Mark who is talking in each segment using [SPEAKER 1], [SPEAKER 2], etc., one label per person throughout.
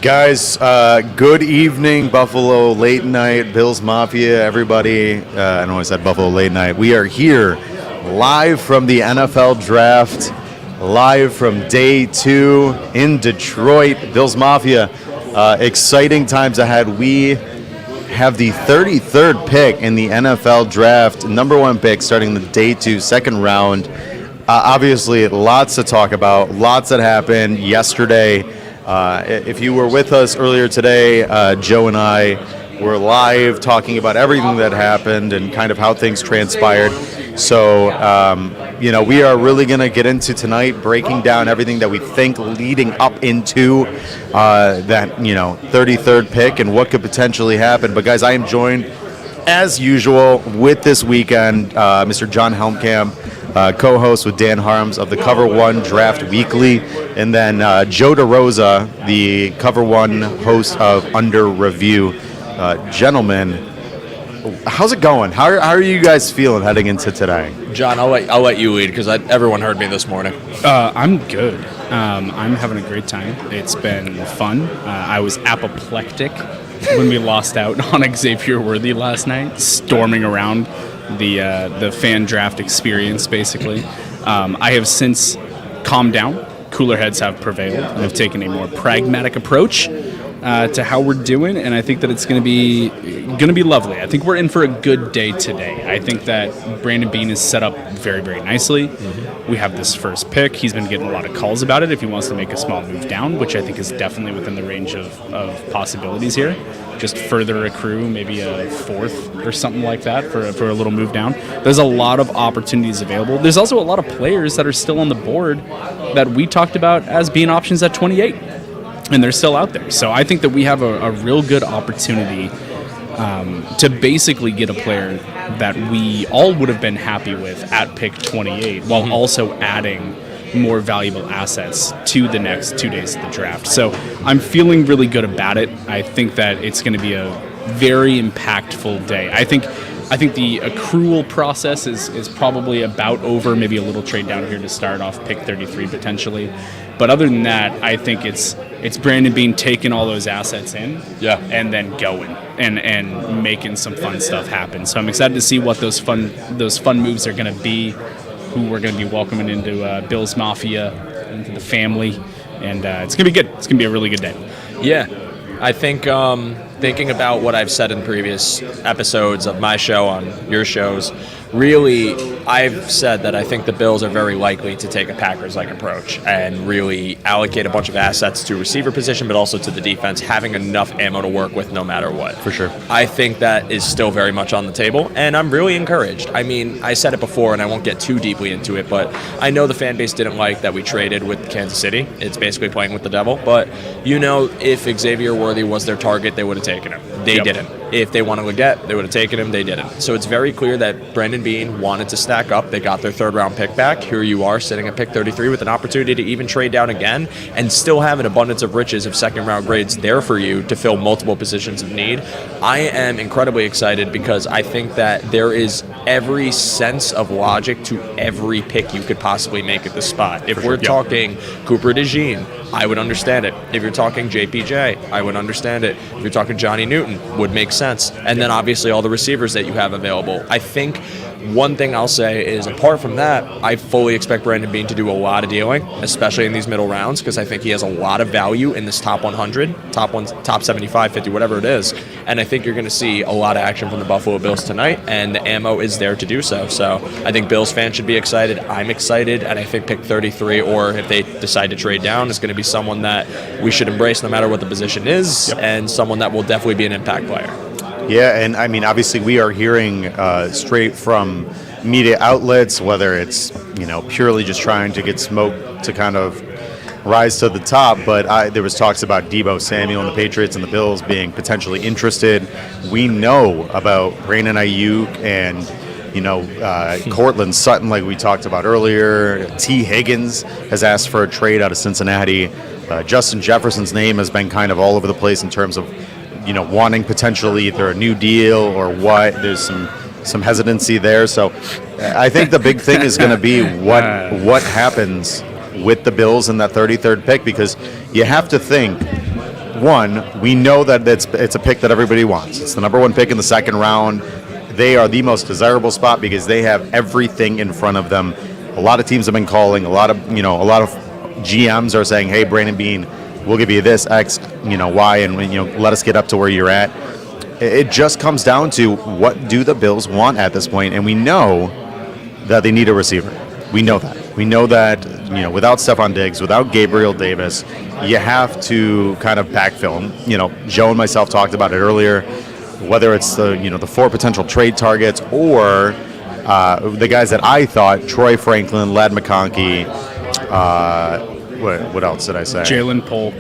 [SPEAKER 1] Guys, good evening, Buffalo Late Night, Bills Mafia, everybody. I know I said Buffalo Late Night. We are here live from the NFL Draft, live from day 2 in Detroit. Bills Mafia, exciting times ahead. We have the 33rd pick in the NFL Draft, number 1 pick starting the day 2, second round. Obviously, lots to talk about, lots that happened yesterday. If you were with us earlier today, Joe and I were live talking about everything that happened and kind of how things transpired. So, we are really going to get into tonight, breaking down everything that we think leading up into that, 33rd pick and what could potentially happen. But, guys, I am joined, as usual, with this weekend, Mr. John Helmkamp, co-host with Dan Harms of the COVER1 Draft Weekly, and then Joe DeRosa, the COVER1 host of Under Review. Gentlemen, how's it going? How are you guys feeling heading into today?
[SPEAKER 2] John, I'll let you lead because everyone heard me this morning.
[SPEAKER 3] I'm good. I'm having a great time. It's been fun. I was apoplectic when we lost out on Xavier Worthy last night, storming around the fan draft experience, basically. I have since calmed down. Cooler heads have prevailed. I've taken a more pragmatic approach to how we're doing, and I think that it's going to be lovely. I think we're in for a good day today. I think that Brandon Beane is set up very, very nicely. Mm-hmm. We have this first pick. He's been getting a lot of calls about it if he wants to make a small move down, which I think is definitely within the range of possibilities here. Just further accrue maybe a 4th or something like that for a little move down. There's a lot of opportunities available. There's also a lot of players that are still on the board that we talked about as being options at 28, and they're still out there. So I think that we have a real good opportunity to basically get a player that we all would have been happy with at pick 28 while also adding more valuable assets to the next 2 days of the draft. So I'm feeling really good about it. I think that it's going to be a very impactful day. I think the accrual process is probably about over, maybe a little trade down here to start off pick 33 potentially. But other than that, I think it's Brandon Beane taking all those assets in and then going and making some fun stuff happen. So I'm excited to see what those fun moves are going to be, who we're going to be welcoming into Bills Mafia, into the family, and it's going to be good. It's going to be a really good day.
[SPEAKER 2] Yeah, I think thinking about what I've said in previous episodes of my show on your shows, really, I've said that I think the Bills are very likely to take a Packers-like approach and really allocate a bunch of assets to receiver position, but also to the defense, having enough ammo to work with no matter what.
[SPEAKER 1] For sure.
[SPEAKER 2] I think that is still very much on the table, and I'm really encouraged. I mean, I said it before, and I won't get too deeply into it, but I know the fan base didn't like that we traded with Kansas City. It's basically playing with the devil, but if Xavier Worthy was their target, they would have taken him. They didn't. If they wanted Leggett, they would have taken him. They didn't. So it's very clear that Brandon Beane wanted to stack up. They got their 3rd-round pick back. Here you are sitting at pick 33 with an opportunity to even trade down again and still have an abundance of riches of second-round grades there for you to fill multiple positions of need. I am incredibly excited because I think that there is every sense of logic to every pick you could possibly make at this spot. If we're talking Cooper DeJean, I would understand it. If you're talking JPJ, I would understand it. If you're talking Johnny Newton, would make sense. And then obviously all the receivers that you have available. I think one thing I'll say is, apart from that, I fully expect Brandon Beane to do a lot of dealing, especially in these middle rounds, because I think he has a lot of value in this top 100, top 75, 50, whatever it is. And I think you're going to see a lot of action from the Buffalo Bills tonight, and the ammo is there to do so. So I think Bills fans should be excited. I'm excited, and I think pick 33, or if they decide to trade down, is going to be someone that we should embrace no matter what the position is, and someone that will definitely be an impact player.
[SPEAKER 1] Yeah, and I mean, obviously we are hearing straight from media outlets, whether it's, purely just trying to get smoke to kind of rise to the top, but there was talks about Deebo Samuel and the Patriots and the Bills being potentially interested. We know about Brandon Ayuk and, Cortland Sutton, like we talked about earlier. T. Higgins has asked for a trade out of Cincinnati. Justin Jefferson's name has been kind of all over the place in terms of wanting potentially either a new deal or what. There's some hesitancy there. So I think the big thing is going to be what happens with the Bills in that 33rd pick, because you have to think one, we know that it's a pick that everybody wants. It's the number 1 pick in the second round. They are the most desirable spot because they have everything in front of them. A lot of teams have been calling. A lot of GMs are saying, "Hey, Brandon Beane, we'll give you this X, Y, and let us get up to where you're at." It just comes down to what do the Bills want at this point, and we know that they need a receiver. We know that. We know that without Stephon Diggs, without Gabriel Davis, you have to kind of backfill him. Joe and myself talked about it earlier. Whether it's the 4 potential trade targets or the guys that I thought, Troy Franklin, Ladd McConkey, what else did I say?
[SPEAKER 3] Jalen Polk.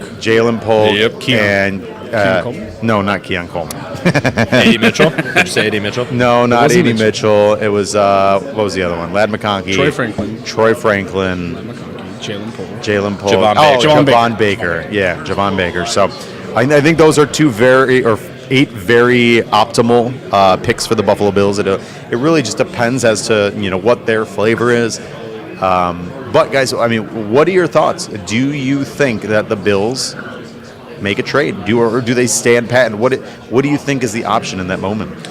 [SPEAKER 2] Yep.
[SPEAKER 3] Keon Coleman?
[SPEAKER 1] No, not Keon Coleman.
[SPEAKER 2] A.D. Mitchell? Did you say A.D. Mitchell?
[SPEAKER 1] No, not A.D. Mitchell. It was, what was the other one? Ladd McConkey.
[SPEAKER 3] Troy Franklin.
[SPEAKER 1] Jalen Polk.
[SPEAKER 2] Javon
[SPEAKER 1] Baker. Yeah, Javon Baker. So I think those are 8 very optimal picks for the Buffalo Bills. It really just depends as to what their flavor is. But guys, what are your thoughts? Do you think that the Bills make a trade? Or do they stand pat? And what do you think is the option in that moment?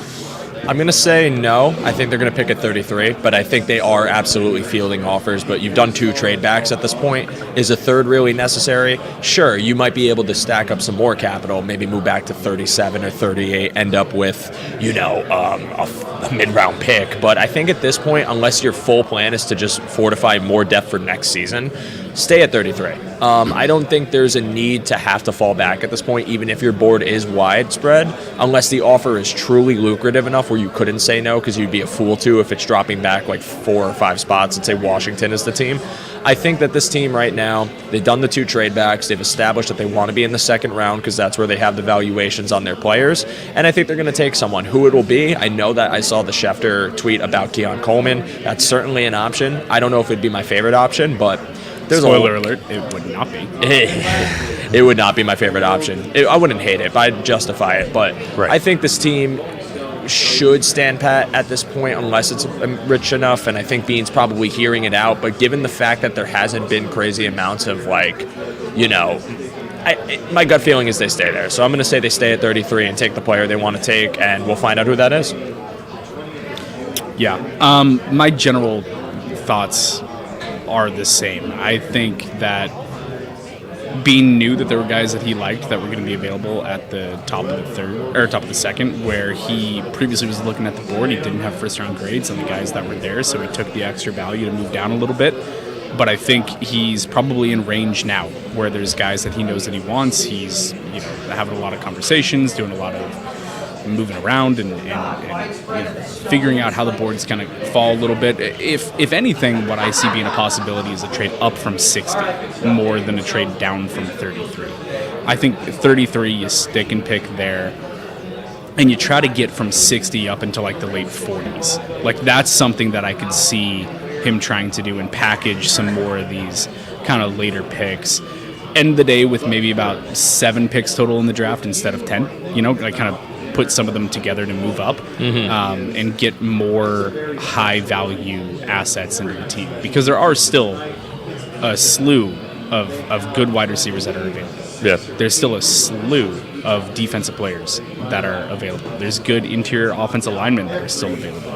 [SPEAKER 2] I'm going to say no. I think they're going to pick at 33, but I think they are absolutely fielding offers. But you've done 2 trade backs at this point. Is a third really necessary? Sure, you might be able to stack up some more capital, maybe move back to 37 or 38, end up with, a mid-round pick. But I think at this point, unless your full plan is to just fortify more depth for next season, stay at 33. I don't think there's a need to have to fall back at this point, even if your board is widespread, unless the offer is truly lucrative enough where you couldn't say no, because you'd be a fool to if it's dropping back like 4 or 5 spots and say Washington is the team. I think that this team right now, they've done the 2 trade backs. They've established that they want to be in the second round because that's where they have the valuations on their players. And I think they're going to take someone. Who it will be, I know that I saw the Schefter tweet about Keon Coleman. That's certainly an option. I don't know if it'd be my favorite option, but there's
[SPEAKER 3] spoiler alert, it would not be.
[SPEAKER 2] It would not be my favorite option. I wouldn't hate it, but I'd justify it. But right. I think this team should stand pat at this point unless it's rich enough, and I think Beane's probably hearing it out. But given the fact that there hasn't been crazy amounts of my gut feeling is they stay there. So I'm going to say they stay at 33 and take the player they want to take, and we'll find out who that is.
[SPEAKER 3] Yeah. My general thoughts are the same. I think that Beane knew that there were guys that he liked that were going to be available at the top of the third or top of the second, where he previously was looking at the board. He didn't have first round grades on the guys that were there, so he took the extra value to move down a little bit. But I think he's probably in range now where there's guys that he knows that he wants. He's having a lot of conversations, doing a lot of moving around and figuring out how the board's going to fall a little bit. If anything, what I see being a possibility is a trade up from 60 more than a trade down from 33. I think 33, you stick and pick there, and you try to get from 60 up into like the late 40s. Like that's something that I could see him trying to do and package some more of these kind of later picks. End the day with maybe about 7 picks total in the draft instead of 10. Like kind of put some of them together to move up and get more high value assets into the team, because there are still a slew of good wide receivers that are available.
[SPEAKER 2] Yeah.
[SPEAKER 3] There's still a slew of defensive players that are available. There's good interior offensive linemen that are still available.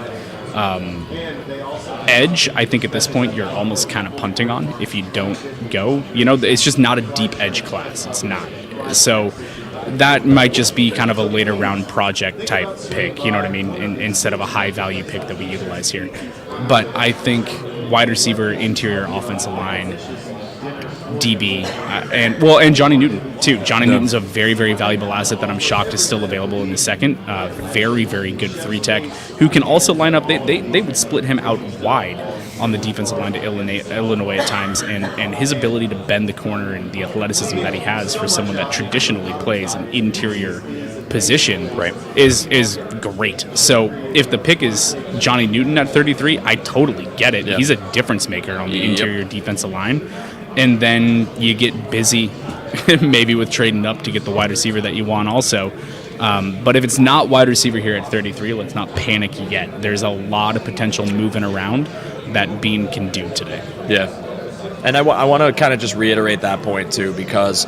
[SPEAKER 3] Edge, I think at this point you're almost kind of punting on if you don't go. It's just not a deep edge class. It's not. So that might just be kind of a later round project type pick, you know what I mean, instead of a high value pick that we utilize here. But I think wide receiver, interior offensive line, DB, and Johnny Newton too. Johnny Newton's a very, very valuable asset that I'm shocked is still available in the second. Very, very good 3-tech who can also line up. They would split him out wide on the defensive line to Illinois at times, and his ability to bend the corner and the athleticism that he has for someone that traditionally plays an interior position is great. So if the pick is Johnny Newton at 33, I totally get it. Yep. He's a difference maker on the interior defensive line. And then you get busy maybe with trading up to get the wide receiver that you want also. But if it's not wide receiver here at 33, let's not panic yet. There's a lot of potential moving around that Beane can do today.
[SPEAKER 2] Yeah. And I want to kind of just reiterate that point too, because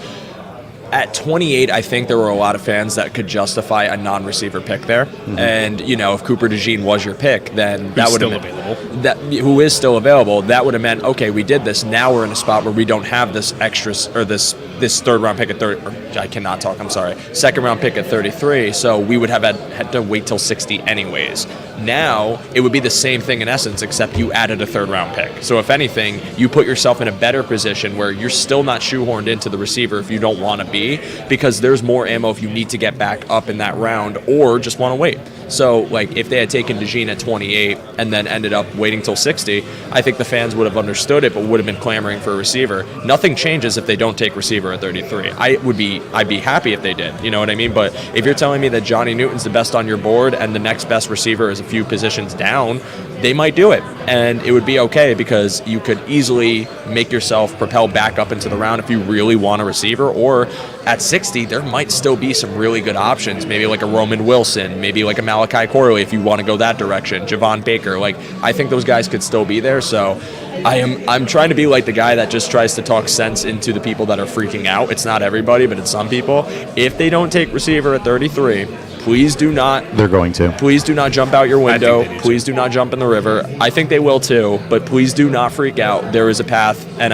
[SPEAKER 2] at 28, I think there were a lot of fans that could justify a non-receiver pick there. Mm-hmm. And, if Cooper DeJean was your pick, then that would have been available. Who is still available, that would have meant, okay, we did this. Now we're in a spot where we don't have this extra, or this third-round pick at 30. I cannot talk, I'm sorry. Second-round pick at 33, so we would have had to wait till 60 anyways. Now, it would be the same thing in essence, except you added a third-round pick. So if anything, you put yourself in a better position where you're still not shoehorned into the receiver if you don't want to be, because there's more ammo if you need to get back up in that round or just want to wait. So, if they had taken DeJean at 28 and then ended up waiting till 60, I think the fans would have understood it, but would have been clamoring for a receiver. Nothing changes if they don't take receiver at 33. I'd be happy if they did, you know what I mean? But if you're telling me that Johnny Newton's the best on your board and the next best receiver is a few positions down, they might do it. And it would be okay because you could easily make yourself propel back up into the round if you really want a receiver. Or at 60, there might still be some really good options, maybe like a Roman Wilson, maybe like a Malachi Corley if you want to go that direction, Javon Baker. I think those guys could still be there. So I'm trying to be like the guy that just tries to talk sense into the people that are freaking out. It's not everybody, but it's some people. If they don't take receiver at 33, please do not.
[SPEAKER 1] They're going to.
[SPEAKER 2] Please do not jump out your window. Please do not jump in the river. I think they will too, but please do not freak out. There is a path, and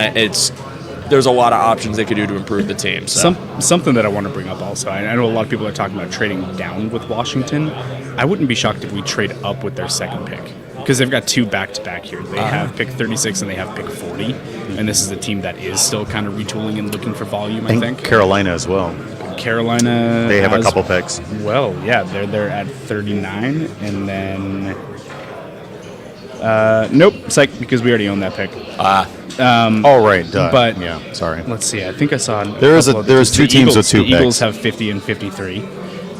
[SPEAKER 2] there's a lot of options they could do to improve the team. So.
[SPEAKER 3] Something that I want to bring up also, I know a lot of people are talking about trading down with Washington. I wouldn't be shocked if we trade up with their second pick, because they've got two back-to-back here. They have pick 36 and they have pick 40, and this is a team that is still kind of retooling and looking for volume, I think.
[SPEAKER 1] Carolina as well.
[SPEAKER 3] Carolina,
[SPEAKER 1] they have a couple picks.
[SPEAKER 3] Well, yeah, they're at 39, and then nope, psych, because we already own that pick.
[SPEAKER 1] Oh right, duh.
[SPEAKER 3] But
[SPEAKER 1] yeah, sorry.
[SPEAKER 3] Let's see. I think I saw
[SPEAKER 1] there's two teams with two picks.
[SPEAKER 3] The Eagles have 50 and 53.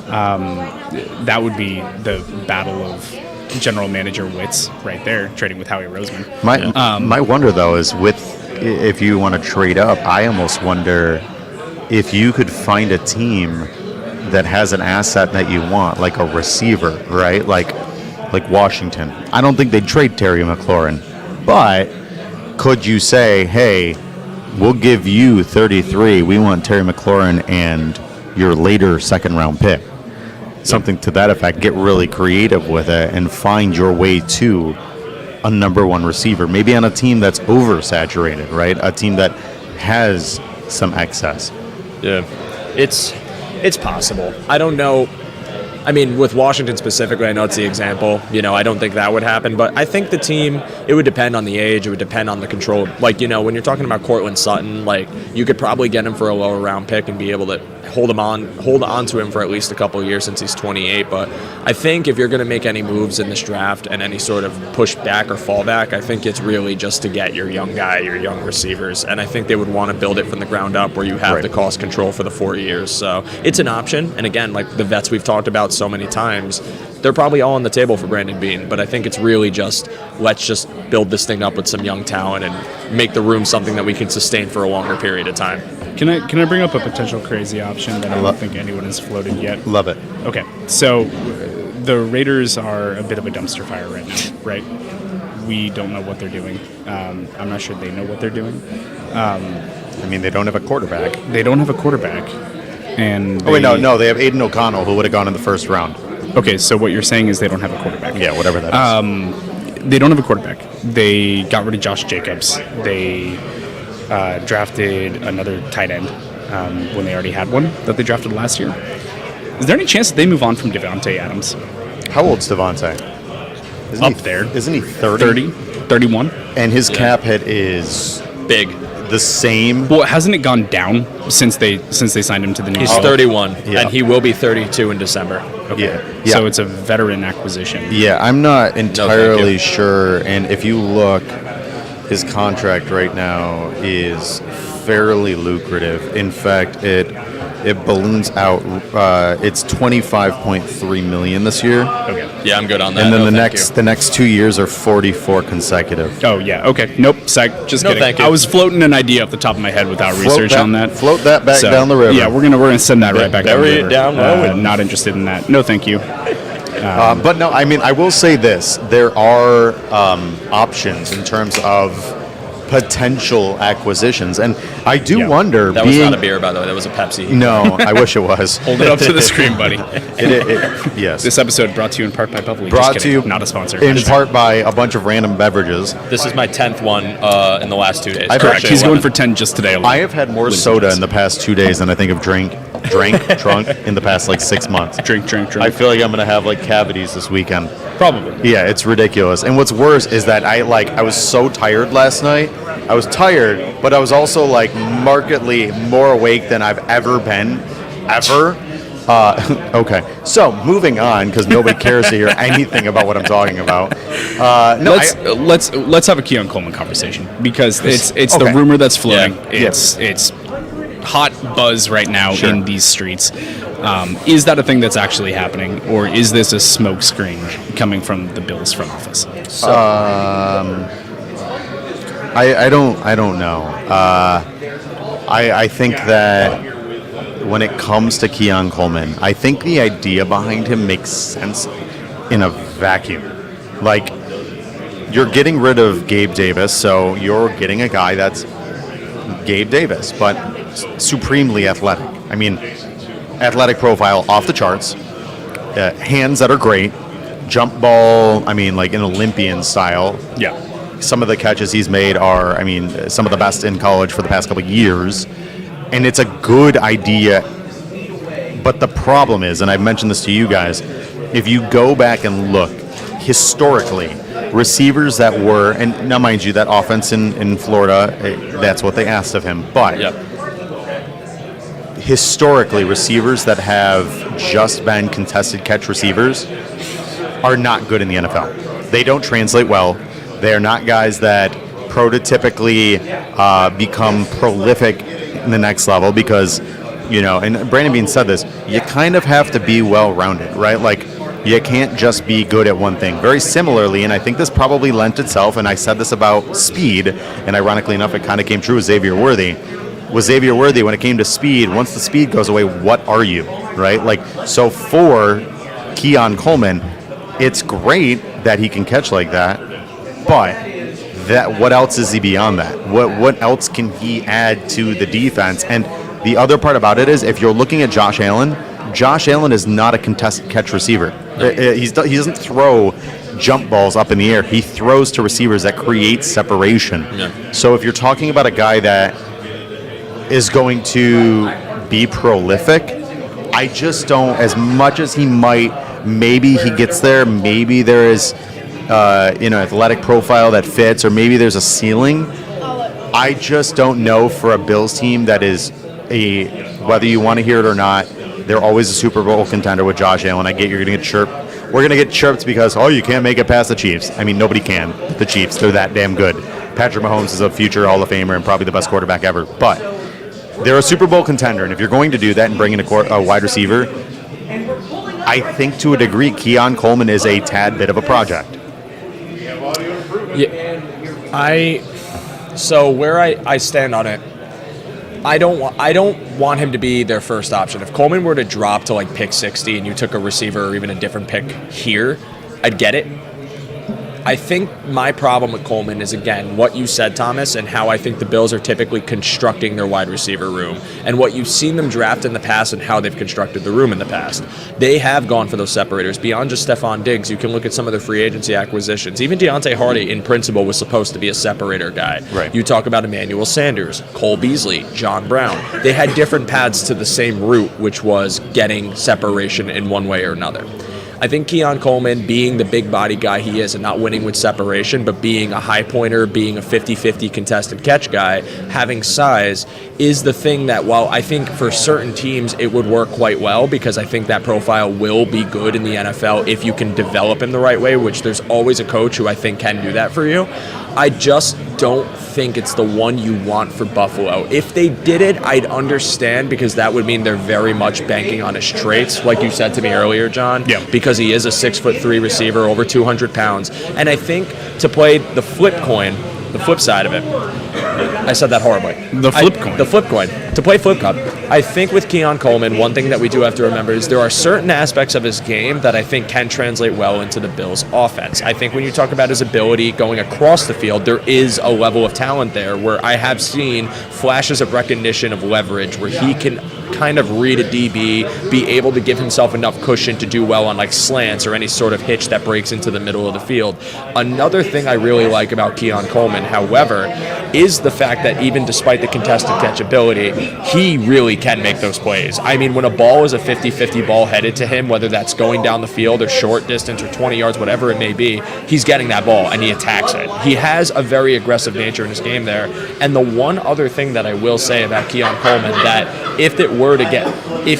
[SPEAKER 3] That would be the battle of general manager wits right there, trading with Howie Roseman.
[SPEAKER 1] My wonder though is if you want to trade up, I almost wonder if you could find a team that has an asset that you want, like a receiver, right? Like Washington. I don't think they'd trade Terry McLaurin, but could you say, hey, we'll give you 33, we want Terry McLaurin and your later second round pick? Something to that effect. Get really creative with it and find your way to a number one receiver, maybe on a team that's oversaturated, right? A team that has some excess.
[SPEAKER 2] Yeah, it's possible. I don't know. I mean, with Washington specifically, I know it's the example. I don't think that would happen. But I think the team, it would depend on the age. It would depend on the control. When you're talking about Cortland Sutton, you could probably get him for a lower round pick and be able to hold on to him for at least a couple of years since he's 28. But I think if you're going to make any moves in this draft and any sort of push back or fallback, I think it's really just to get your young guy, your young receivers. And I think they would want to build it from the ground up where you have the cost control for the 4 years. So it's an option. And again, like the vets we've talked about so many times, they're probably all on the table for Brandon Beane. But I think it's really just, let's just build this thing up with some young talent and make the room something that we can sustain for a longer period of time.
[SPEAKER 3] Can I bring up a potential crazy option that I don't think anyone has floated yet?
[SPEAKER 1] Love it.
[SPEAKER 3] Okay, so the Raiders are a bit of a dumpster fire right now, right? We don't know what they're doing. I'm not sure they know what they're doing.
[SPEAKER 1] They don't have a quarterback.
[SPEAKER 3] They don't have a quarterback. And
[SPEAKER 1] they have Aiden O'Connell, who would have gone in the first round.
[SPEAKER 3] Okay, so what you're saying is they don't have a quarterback.
[SPEAKER 1] Yeah, whatever that is.
[SPEAKER 3] They don't have a quarterback. They got rid of Josh Jacobs. They drafted another tight end when they already had one that they drafted last year. Is there any chance that they move on from Devontae Adams?
[SPEAKER 1] How old's Devontae? Isn't he 30?
[SPEAKER 3] 31.
[SPEAKER 1] And his cap hit is
[SPEAKER 2] big.
[SPEAKER 1] The same.
[SPEAKER 3] Well, hasn't it gone down since they signed him to the new
[SPEAKER 2] He's
[SPEAKER 3] deal?
[SPEAKER 2] 31, and he will be 32 in December.
[SPEAKER 3] Okay. Yeah. So it's a veteran acquisition.
[SPEAKER 1] Yeah, I'm not entirely sure. And if you look, his contract right now is fairly lucrative. In fact, it balloons out. It's $25.3 million this year.
[SPEAKER 3] Okay.
[SPEAKER 2] Yeah, I'm good on that.
[SPEAKER 1] And then the next 2 years are 44 consecutive.
[SPEAKER 3] Oh yeah. Okay. Nope. Psych. Just kidding.
[SPEAKER 2] Thank you.
[SPEAKER 3] I was floating an idea off the top of my head without research on that.
[SPEAKER 1] Float that back down the river.
[SPEAKER 3] Yeah, we're gonna send that right back down the river.
[SPEAKER 2] Bury it down low.
[SPEAKER 3] Not interested in that. No, thank you.
[SPEAKER 1] But no, I will say this: there are options in terms of potential acquisitions. And I do wonder.
[SPEAKER 2] That was not a beer, by the way. That was a Pepsi.
[SPEAKER 1] No, I wish it was.
[SPEAKER 3] Hold it up to the screen, buddy.
[SPEAKER 1] Yes.
[SPEAKER 3] This episode brought to you in part by Bubbly.
[SPEAKER 1] Brought to you,
[SPEAKER 3] not a sponsor.
[SPEAKER 1] in part by a bunch of random beverages.
[SPEAKER 2] This is my 10th one in the last 2 days.
[SPEAKER 3] Correct. He's going for 10 just today alone.
[SPEAKER 1] I have had more soda in the past 2 days than I think of drunk in the past like 6 months.
[SPEAKER 3] Drink.
[SPEAKER 1] I feel like I'm going to have like cavities this weekend.
[SPEAKER 3] Probably.
[SPEAKER 1] Yeah, it's ridiculous. And what's worse is that I was so tired last night. I was tired, but I was also like markedly more awake than I've ever been, ever. Okay, so moving on because nobody cares to hear anything about what I'm talking about.
[SPEAKER 3] Let's have a Keon Coleman conversation because it's
[SPEAKER 1] Okay.
[SPEAKER 3] the rumor that's floating.
[SPEAKER 1] Yeah.
[SPEAKER 3] It's hot buzz right now in these streets. Is that a thing that's actually happening, or is this a smokescreen coming from the Bills front office?
[SPEAKER 1] I don't know. I think that when it comes to Keon Coleman, I think the idea behind him makes sense in a vacuum. Like, you're getting rid of Gabe Davis, so you're getting a guy that's Gabe Davis, but supremely athletic. I mean, athletic profile off the charts, hands that are great, jump ball, I mean, like an Olympian style.
[SPEAKER 3] Yeah.
[SPEAKER 1] Some of the catches he's made are, I mean, some of the best in college for the past couple of years. And it's a good idea. But the problem is, and I've mentioned this to you guys, if you go back and look historically, receivers that were, and now mind you, that offense in Florida, that's what they asked of him. But historically, receivers that have just been contested catch receivers are not good in the NFL. They don't translate well. They are not guys that prototypically become prolific in the next level because, you know, and Brandon Bean said this, you kind of have to be well-rounded, right? Like, you can't just be good at one thing. Very similarly, and I think this probably lent itself, and I said this about speed, and ironically enough, it kind of came true with Xavier Worthy. With Xavier Worthy, when it came to speed, once the speed goes away, what are you, right? Like, so for Keon Coleman, it's great that he can catch like that, but what else is he beyond that? What else can he add to the defense? And the other part about it is, if you're looking at Josh Allen is not a contested catch receiver. He doesn't throw jump balls up in the air. He throws to receivers that create separation. Yeah. So if you're talking about a guy that is going to be prolific, I just don't, as much as he might, maybe he gets there, maybe there is athletic profile that fits, or maybe there's a ceiling. I just don't know for a Bills team that is whether you want to hear it or not, they're always a Super Bowl contender with Josh Allen. I get you're going to get chirped. We're going to get chirped because, you can't make it past the Chiefs. I mean, nobody can. The Chiefs, they're that damn good. Patrick Mahomes is a future Hall of Famer and probably the best quarterback ever. But they're a Super Bowl contender, and if you're going to do that and bring in a wide receiver, I think to a degree Keon Coleman is a tad bit of a project.
[SPEAKER 2] Yeah, so where I stand on it, I don't want him to be their first option. If Coleman were to drop to like pick 60 and you took a receiver or even a different pick here, I'd get it. I think my problem with Coleman is, again, what you said, Thomas, and how I think the Bills are typically constructing their wide receiver room, and what you've seen them draft in the past and how they've constructed the room in the past. They have gone for those separators. Beyond just Stephon Diggs, you can look at some of their free agency acquisitions. Even Deontay Hardy, in principle, was supposed to be a separator guy.
[SPEAKER 1] Right.
[SPEAKER 2] You talk about Emmanuel Sanders, Cole Beasley, John Brown. They had different paths to the same route, which was getting separation in one way or another. I think Keon Coleman, being the big body guy he is and not winning with separation, but being a high pointer, being a 50-50 contested catch guy, having size is the thing that, while I think for certain teams it would work quite well, because I think that profile will be good in the NFL if you can develop him the right way, which there's always a coach who I think can do that for you. I just don't think it's the one you want for Buffalo. If they did it, I'd understand, because that would mean they're very much banking on his traits, like you said to me earlier, John.
[SPEAKER 3] Yeah.
[SPEAKER 2] Because he is a 6'3" receiver, over 200 pounds. And I think to play the flip coin, the flip side of it, I said that horribly.
[SPEAKER 3] The flip coin.
[SPEAKER 2] The flip coin. To play flip cup. I think with Keon Coleman, one thing that we do have to remember is there are certain aspects of his game that I think can translate well into the Bills' offense. I think when you talk about his ability going across the field, there is a level of talent there where I have seen flashes of recognition of leverage where he can kind of read a DB, be able to give himself enough cushion to do well on like slants or any sort of hitch that breaks into the middle of the field. Another thing I really like about Keon Coleman, however, is the fact that even despite the contested catch ability, he really can make those plays. I mean, when a ball is a 50-50 ball headed to him, whether that's going down the field or short distance or 20 yards, whatever it may be, he's getting that ball and he attacks it. He has a very aggressive nature in his game there. And the one other thing that I will say about Keon Coleman that if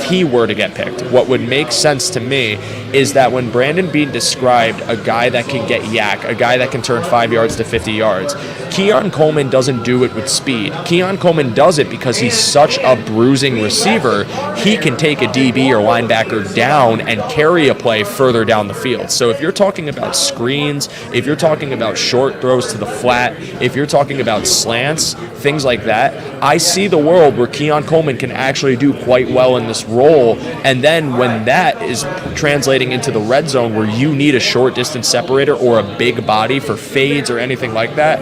[SPEAKER 2] he were to get picked, what would make sense to me is that when Brandon Beane described a guy that can get yak, a guy that can turn 5 yards to 50 yards, Keon Coleman doesn't do it with speed. Keon Coleman does it because he's such a bruising receiver. He can take a DB or linebacker down and carry a play further down the field. So if you're talking about screens, if you're talking about short throws to the flat, if you're talking about slants, things like that, I see the world where Keon Coleman can actually do quite well in this role. And then when that is translating into the red zone where you need a short distance separator or a big body for fades or anything like that,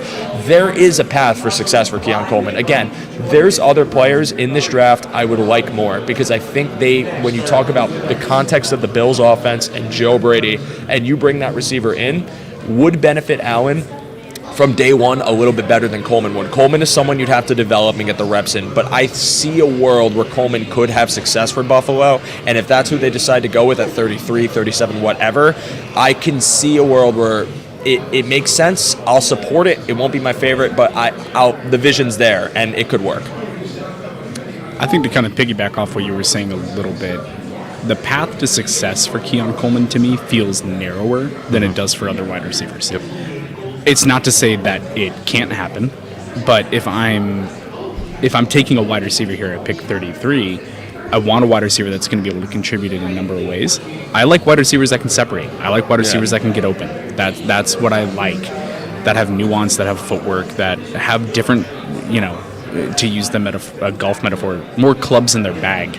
[SPEAKER 2] there is a path for success for Keon Coleman. Again, there's other players in this draft I would like more because I think when you talk about the context of the Bills offense and Joe Brady, and you bring that receiver in, would benefit Allen from day one a little bit better than Coleman would. Coleman is someone you'd have to develop and get the reps in, but I see a world where Coleman could have success for Buffalo, and if that's who they decide to go with at 33, 37, whatever, I can see a world where it makes sense. I'll support it. It won't be my favorite, but the vision's there, and it could work.
[SPEAKER 3] I think to kind of piggyback off what you were saying a little bit, the path to success for Keon Coleman to me feels narrower than it does for other wide receivers.
[SPEAKER 1] Yep.
[SPEAKER 3] It's not to say that it can't happen, but if I'm taking a wide receiver here at pick 33, I want a wide receiver that's going to be able to contribute in a number of ways. I like wide receivers that can separate. I like wide receivers that can get open. That's what I like. That have nuance, that have footwork, that have different, to use them at a golf metaphor, more clubs in their bag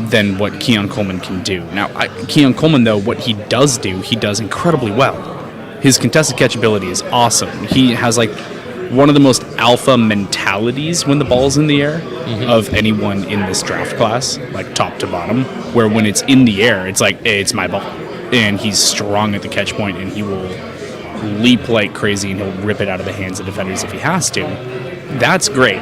[SPEAKER 3] than what Keon Coleman can do. Now, Keon Coleman, though, what he does do, he does incredibly well. His contested catch ability is awesome. He has one of the most alpha mentalities when the ball's in the air of anyone in this draft class, like top to bottom, where when it's in the air, it's like, hey, it's my ball. And he's strong at the catch point, and he will leap like crazy, and he'll rip it out of the hands of defenders if he has to. That's great.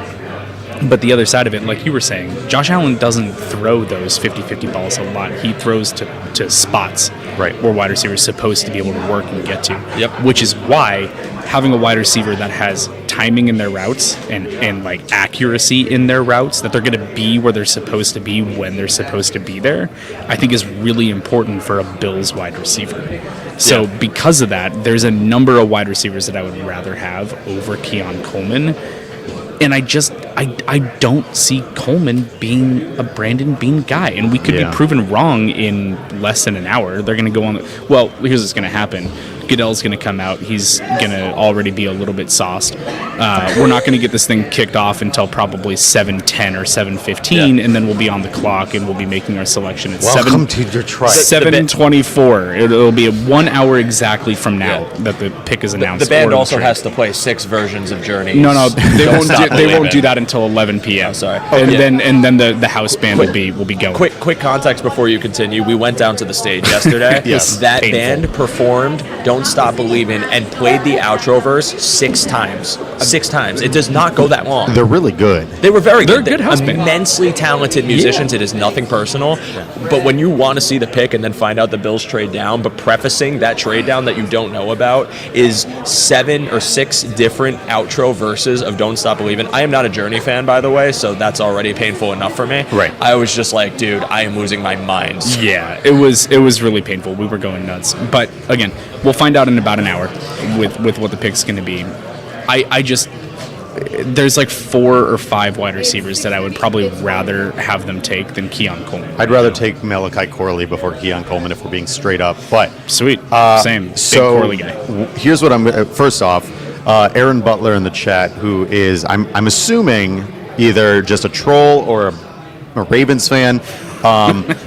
[SPEAKER 3] But the other side of it, like you were saying, Josh Allen doesn't throw those 50-50 balls a lot. He throws to spots where wide receivers are supposed to be able to work and get to.
[SPEAKER 2] Yep.
[SPEAKER 3] Which is why having a wide receiver that has timing in their routes and like accuracy in their routes, that they're going to be where they're supposed to be when they're supposed to be there, I think is really important for a Bills wide receiver. So because of that, there's a number of wide receivers that I would rather have over Keon Coleman. And I don't see Coleman being a Brandon Beane guy. And we could be proven wrong in less than an hour. They're going to go on. Here's what's going to happen. Goodell's going to come out. He's going to already be a little bit sauced. We're not going to get this thing kicked off until probably 7:10 or 7:15, and then we'll be on the clock and we'll be making our selection at
[SPEAKER 1] Welcome to Detroit.
[SPEAKER 3] 7:24. It'll be 1 hour exactly from now that the pick is announced.
[SPEAKER 2] The band also has to play 6 versions of Journey.
[SPEAKER 3] No, they won't do that until 11 p.m.
[SPEAKER 2] Oh, sorry.
[SPEAKER 3] And then the house band will be going.
[SPEAKER 2] Quick context before you continue. We went down to the stage yesterday.
[SPEAKER 1] Yes.
[SPEAKER 2] That
[SPEAKER 3] Painful.
[SPEAKER 2] Band performed "Don't Stop Believin'" and played the outro verse 6 times. 6 times. It does not go that long.
[SPEAKER 1] They're really good.
[SPEAKER 2] They were very good.
[SPEAKER 3] They're a good house band.
[SPEAKER 2] Immensely talented musicians. It is nothing personal. But when you want to see the pick and then find out the Bills trade down, but prefacing that trade down that you don't know about is 7 or 6 different outro verses of "Don't Stop Believin'." I am not a Journey fan, by the way, so that's already painful enough for me.
[SPEAKER 1] Right.
[SPEAKER 2] I was just like, dude, I am losing my mind.
[SPEAKER 3] Yeah, it was really painful. We were going nuts. But again, we'll find out in about an hour with what the pick's going to be. There's like 4 or 5 wide receivers that I would probably rather have them take than Keon Coleman.
[SPEAKER 1] I'd rather take Malachi Corley before Keon Coleman if we're being straight up. But
[SPEAKER 3] Sweet. Same. Big
[SPEAKER 1] so
[SPEAKER 3] Corley guy.
[SPEAKER 1] Here's what I'm. First off, Aaron Butler in the chat, who is, I'm assuming, either just a troll or a Ravens fan.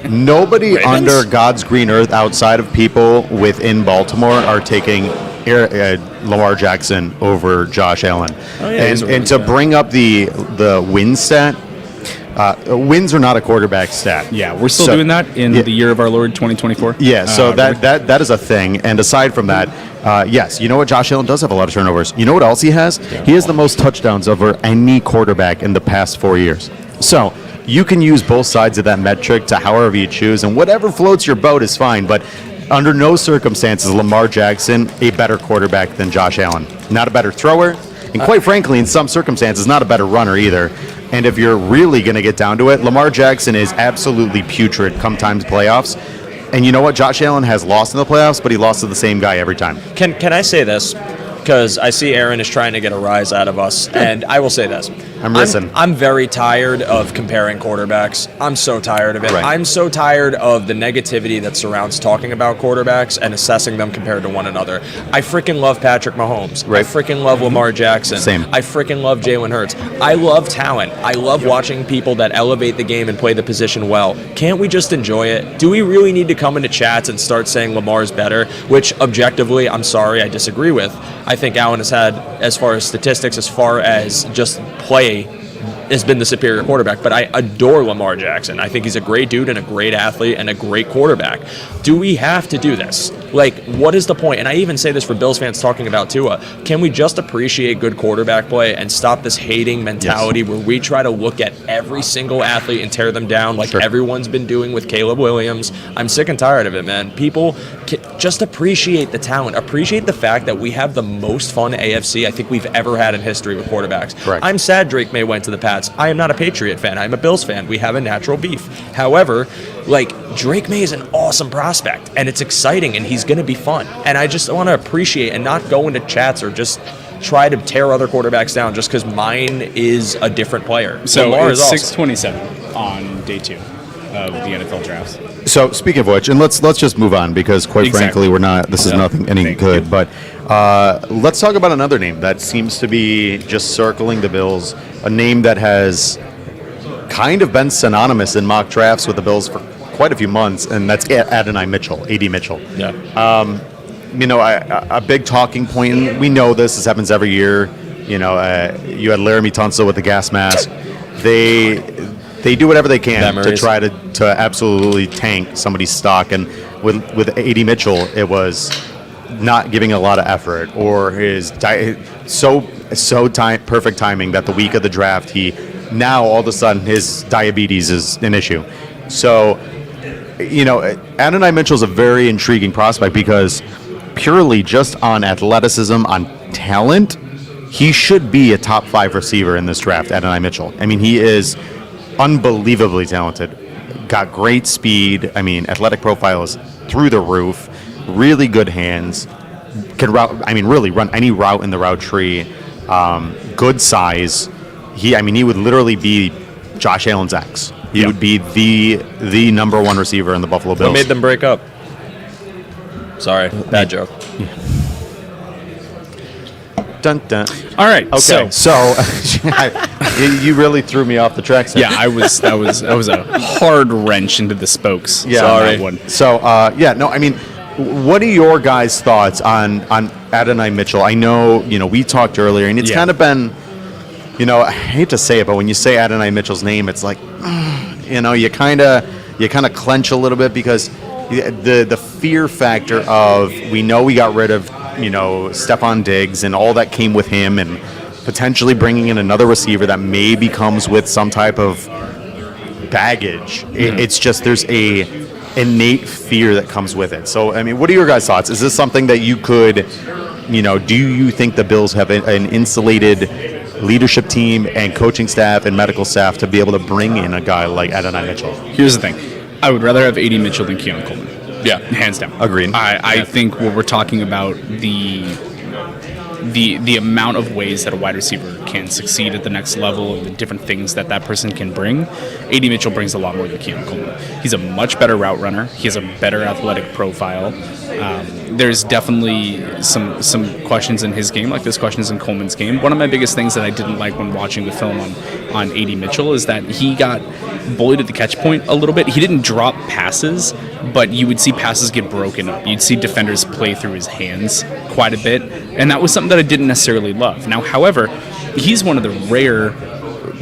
[SPEAKER 1] Nobody
[SPEAKER 2] Ravens?
[SPEAKER 1] under God's green earth outside of people within Baltimore are taking Lamar Jackson over Josh Allen.
[SPEAKER 2] Oh, yeah,
[SPEAKER 1] and to bring up the win stat, wins are not a quarterback stat.
[SPEAKER 3] Yeah, we're still doing that in the year of our Lord 2024.
[SPEAKER 1] Yeah, so that is a thing. And aside from that, yes, you know what? Josh Allen does have a lot of turnovers. You know what else he has? He has the most touchdowns over any quarterback in the past 4 years. So you can use both sides of that metric to however you choose, and whatever floats your boat is fine. But under no circumstances, Lamar Jackson a better quarterback than Josh Allen. Not a better thrower, and quite frankly, in some circumstances, not a better runner either. And if you're really going to get down to it, Lamar Jackson is absolutely putrid come times playoffs. And you know what? Josh Allen has lost in the playoffs, but he lost to the same guy every time.
[SPEAKER 2] Can I say this? Because I see Aaron is trying to get a rise out of us, and I will say this. I'm very tired of comparing quarterbacks. I'm so tired of it.
[SPEAKER 1] Right.
[SPEAKER 2] I'm so tired of the negativity that surrounds talking about quarterbacks and assessing them compared to one another. I freaking love Patrick Mahomes.
[SPEAKER 1] Right.
[SPEAKER 2] I freaking love Lamar Jackson.
[SPEAKER 1] Same.
[SPEAKER 2] I freaking love Jalen Hurts. I love talent. I love watching people that elevate the game and play the position well. Can't we just enjoy it? Do we really need to come into chats and start saying Lamar's better, which objectively, I'm sorry, I disagree with. I think Allen has had, as far as statistics, as far as just play, has been the superior quarterback. But I adore Lamar Jackson. I think he's a great dude and a great athlete and a great quarterback. Do we have to do this? Like, what is the point? And I even say this for Bills fans talking about Tua. Can we just appreciate good quarterback play and stop this hating mentality where we try to look at every single athlete and tear them down like everyone's been doing with Caleb Williams? I'm sick and tired of it, man. People just appreciate the talent. Appreciate the fact that we have the most fun AFC I think we've ever had in history with quarterbacks.
[SPEAKER 1] Correct.
[SPEAKER 2] I'm sad Drake May went to the Pats. I am not a Patriot fan. I'm a Bills fan. We have a natural beef. However, like, Drake May is an awesome prospect, and it's exciting, and he's going to be fun. And I just want to appreciate and not go into chats or just try to tear other quarterbacks down just because mine is a different player.
[SPEAKER 3] So
[SPEAKER 2] Lamar
[SPEAKER 3] it's
[SPEAKER 2] is awesome.
[SPEAKER 3] 627 on day 2 of the NFL drafts.
[SPEAKER 1] So speaking of which, and let's just move on because quite frankly, we're not. This is nothing any good. But let's talk about another name that seems to be just circling the Bills. A name that has kind of been synonymous in mock drafts with the Bills for quite a few months, and that's Adonai Mitchell, AD Mitchell.
[SPEAKER 2] Yeah.
[SPEAKER 1] You know, a big talking point. And we know this happens every year. You know, you had Laramie Tunsil with the gas mask. They do whatever they can to try to absolutely tank somebody's stock. And with AD Mitchell, it was not giving a lot of effort or his perfect timing that the week of the draft, he now all of a sudden his diabetes is an issue. So, you know, Adonai Mitchell is a very intriguing prospect because purely just on athleticism, on talent, he should be a top 5 receiver in this draft, Adonai Mitchell. I mean, he is unbelievably talented, got great speed. I mean, athletic profile is through the roof, really good hands, can really run any route in the route tree, good size. He would literally be Josh Allen's ex. He would be the number 1 receiver in the Buffalo Bills.
[SPEAKER 2] What made them break up? Sorry, bad joke.
[SPEAKER 1] Dun, dun.
[SPEAKER 3] All right.
[SPEAKER 1] Okay. So you really threw me off the tracks.
[SPEAKER 3] Yeah, that was a hard wrench into the spokes.
[SPEAKER 1] Yeah,
[SPEAKER 3] on that one.
[SPEAKER 1] So I mean, what are your guys' thoughts on Adonai Mitchell? I know, we talked earlier, and it's kind of been, I hate to say it, but when you say Adonai Mitchell's name, it's like, you kind of clench a little bit because the fear factor of we know we got rid of Stephon Diggs and all that came with him, and potentially bringing in another receiver that maybe comes with some type of baggage. It's just there's a innate fear that comes with it. So, I mean, what are your guys' thoughts? Is this something that you could, do you think the Bills have an insulated leadership team and coaching staff and medical staff to be able to bring in a guy like Adonai Mitchell?
[SPEAKER 3] Here's the thing. I would rather have AD Mitchell than Keon Coleman.
[SPEAKER 1] Yeah.
[SPEAKER 3] Hands down.
[SPEAKER 1] Agreed.
[SPEAKER 3] I think what we're talking about, the the amount of ways that a wide receiver can succeed at the next level and the different things that person can bring, A.D. Mitchell brings a lot more than Keon Coleman. He's a much better route runner. He has a better athletic profile. There's definitely some questions in his game, like there's questions in Coleman's game. One of my biggest things that I didn't like when watching the film on A.D. Mitchell is that he got bullied at the catch point a little bit. He didn't drop passes, but you would see passes get broken up. You'd see defenders play through his hands quite a bit, and that was something that I didn't necessarily love. Now, however, he's one of the rare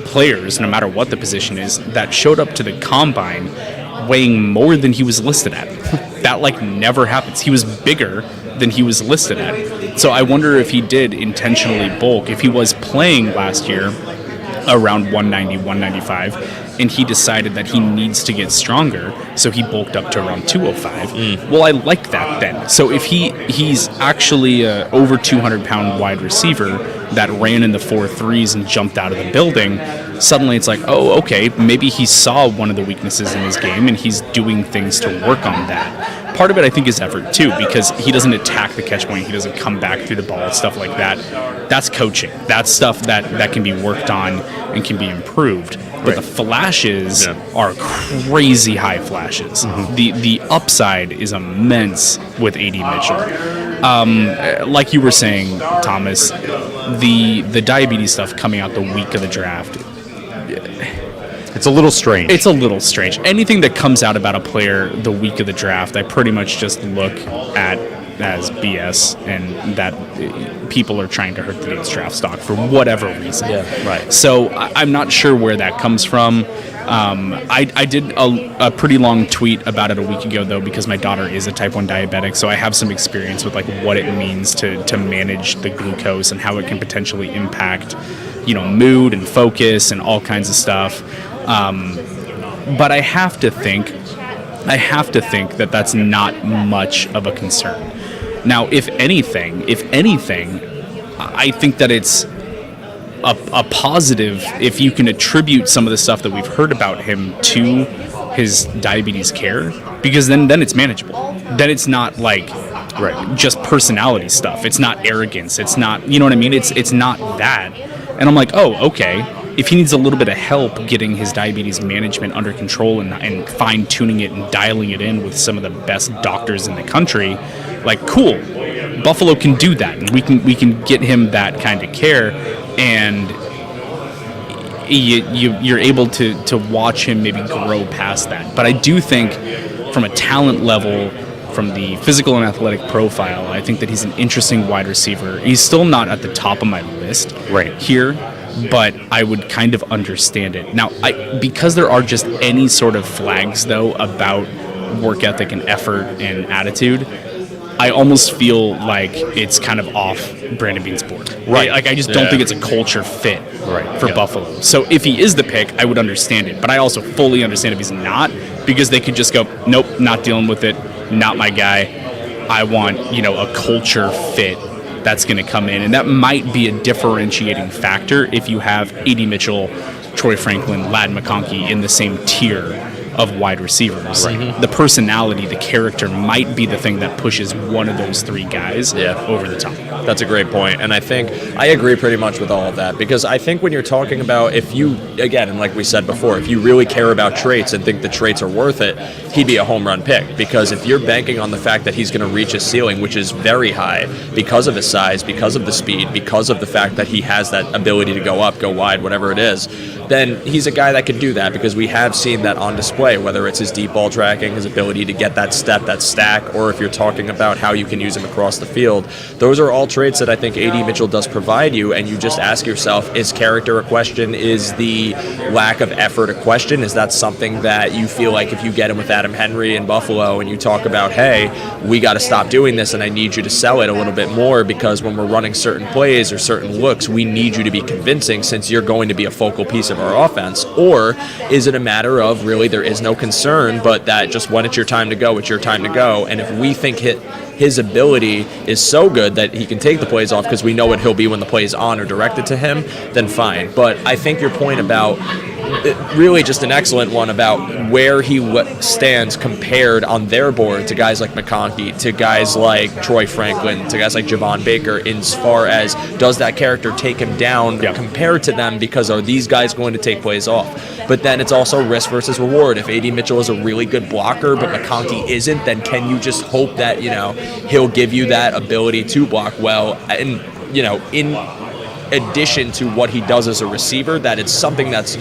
[SPEAKER 3] players, no matter what the position is, that showed up to the combine weighing more than he was listed at. That never happens. He was bigger than he was listed at. So I wonder if he did intentionally bulk. If he was playing last year around 190, 195, and he decided that he needs to get stronger, so he bulked up to around 205. Well, I like that then. So if he's actually a over 200-pound wide receiver that ran in the 4.3s and jumped out of the building, suddenly it's like, oh, okay, maybe he saw one of the weaknesses in his game and he's doing things to work on that. Part of it, I think, is effort, too, because he doesn't attack the catch point. He doesn't come back through the ball, stuff like that. That's coaching. That's stuff that can be worked on and can be improved. But the flashes are crazy high flashes. The upside is immense with A.D. Mitchell. Like you were saying, Thomas, the diabetes stuff coming out the week of the draft,
[SPEAKER 1] it's a little strange.
[SPEAKER 3] It's a little strange. Anything that comes out about a player the week of the draft, I pretty much just look at as BS, and that people are trying to hurt the dude's draft stock for whatever reason.
[SPEAKER 2] Yeah, right.
[SPEAKER 3] So I'm not sure where that comes from. I did a pretty long tweet about it a week ago, though, because my daughter is a type 1 diabetic, so I have some experience with what it means to manage the glucose and how it can potentially impact, mood and focus and all kinds of stuff. But I have to think that that's not much of a concern. Now, if anything, I think that it's a positive if you can attribute some of the stuff that we've heard about him to his diabetes care, because then it's manageable. Then it's not just personality stuff. It's not arrogance. It's not, you know what I mean? It's not that. And I'm like, oh, okay. If he needs a little bit of help getting his diabetes management under control and fine-tuning it and dialing it in with some of the best doctors in the country, cool. Buffalo can do that, and we can get him that kind of care, and you're able to watch him maybe grow past that. But I do think from a talent level, from the physical and athletic profile, I think that he's an interesting wide receiver. He's still not at the top of my list here, but I would kind of understand it. Now, because there are just any sort of flags, though, about work ethic and effort and attitude, I almost feel like it's kind of off Brandon Beane's board. Right. I just don't think it's a culture fit for Buffalo. So if he is the pick, I would understand it. But I also fully understand if he's not, because they could just go, nope, not dealing with it, not my guy. I want, a culture fit that's going to come in. And that might be a differentiating factor if you have A.D. Mitchell, Troy Franklin, Ladd McConkey in the same tier of wide receivers. The personality, the character might be the thing that pushes one of those three guys over the top.
[SPEAKER 2] That's a great point. And I think I agree pretty much with all of that, because I think when you're talking about, if you, again, and like we said before, if you really care about traits and think the traits are worth it, he'd be a home run pick. Because if you're banking on the fact that he's going to reach his ceiling, which is very high because of his size, because of the speed, because of the fact that he has that ability to go up, go wide, whatever it is, then he's a guy that can do that, because we have seen that on display, whether it's his deep ball tracking, his ability to get that step, that stack, or if you're talking about how you can use him across the field. Those are all traits that I think A.D. Mitchell does provide you, and you just ask yourself, is character a question? Is the lack of effort a question? Is that something that you feel like if you get him with Adam Henry in Buffalo and you talk about, hey, we got to stop doing this and I need you to sell it a little bit more, because when we're running certain plays or certain looks, we need you to be convincing since you're going to be a focal piece of our offense? Or is it a matter of really there is no concern, but that just when it's your time to go, it's your time to go? And if we think his ability is so good that he can take the plays off because we know what he'll be when the play is on or directed to him, then fine. But I think your point about really just an excellent one about where he stands compared on their board to guys like McConkey, to guys like Troy Franklin, to guys like Javon Baker, as far as does that character take him down compared to them, because are these guys going to take plays off? But then it's also risk versus reward. If A.D. Mitchell is a really good blocker, but McConkey isn't, then can you just hope that, he'll give you that ability to block well? And, in addition to what he does as a receiver, that it's something that's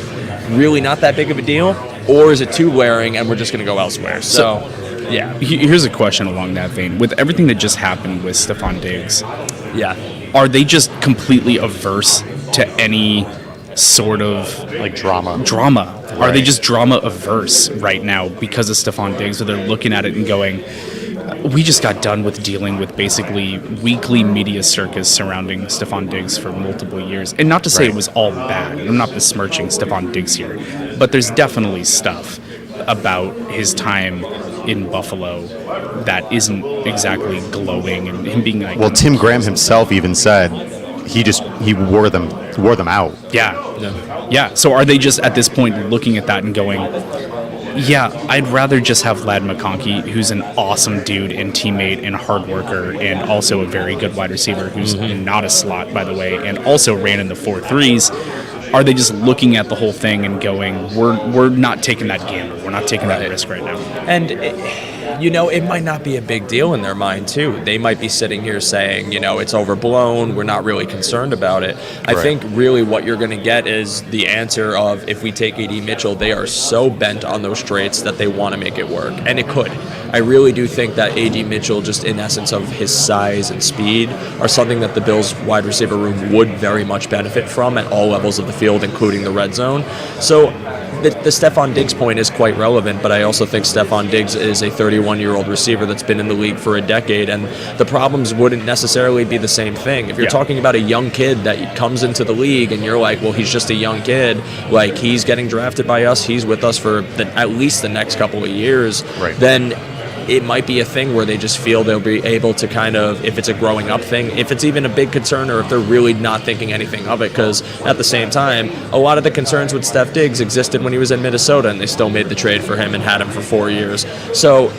[SPEAKER 2] really not that big of a deal? Or is it too glaring and we're just going to go elsewhere? So, yeah.
[SPEAKER 3] Here's a question along that vein. With everything that just happened with Stephon Diggs, are they just completely averse to any sort of
[SPEAKER 1] like drama?
[SPEAKER 3] Right. Are they just drama averse right now because of Stephon Diggs, or they're looking at it and going, we just got done with dealing with basically weekly media circus surrounding Stephon Diggs for multiple years. And not to say it was all bad. I'm not besmirching Stephon Diggs here. But there's definitely stuff about his time in Buffalo that isn't exactly glowing, and him being like...
[SPEAKER 1] Well, Tim Graham himself even said he wore them out.
[SPEAKER 3] Yeah. So are they just at this point looking at that and going... Yeah, I'd rather just have Ladd McConkey, who's an awesome dude and teammate and hard worker, and also a very good wide receiver who's not a slot, by the way, and also ran in the 4.3s. Are they just looking at the whole thing and going, we're not taking that gamble, we're not taking that risk right now?
[SPEAKER 2] And it might not be a big deal in their mind too. They might be sitting here saying, it's overblown, we're not really concerned about it. I think really what you're going to get is the answer of, if we take A.D. Mitchell, they are so bent on those traits that they want to make it work. And it could. I really do think that A.D. Mitchell, just in essence of his size and speed, are something that the Bills wide receiver room would very much benefit from at all levels of the field, including the red zone. So the Stephon Diggs point is quite relevant, but I also think Stephon Diggs is a 31-year-old receiver that's been in the league for a decade, and the problems wouldn't necessarily be the same thing. If you're talking about a young kid that comes into the league and you're like, well, he's just a young kid, like he's getting drafted by us, he's with us for at least the next couple of years, then it might be a thing where they just feel they'll be able to kind of, if it's a growing up thing, if it's even a big concern, or if they're really not thinking anything of it, because at the same time, a lot of the concerns with Steph Diggs existed when he was in Minnesota, and they still made the trade for him and had him for 4 years. So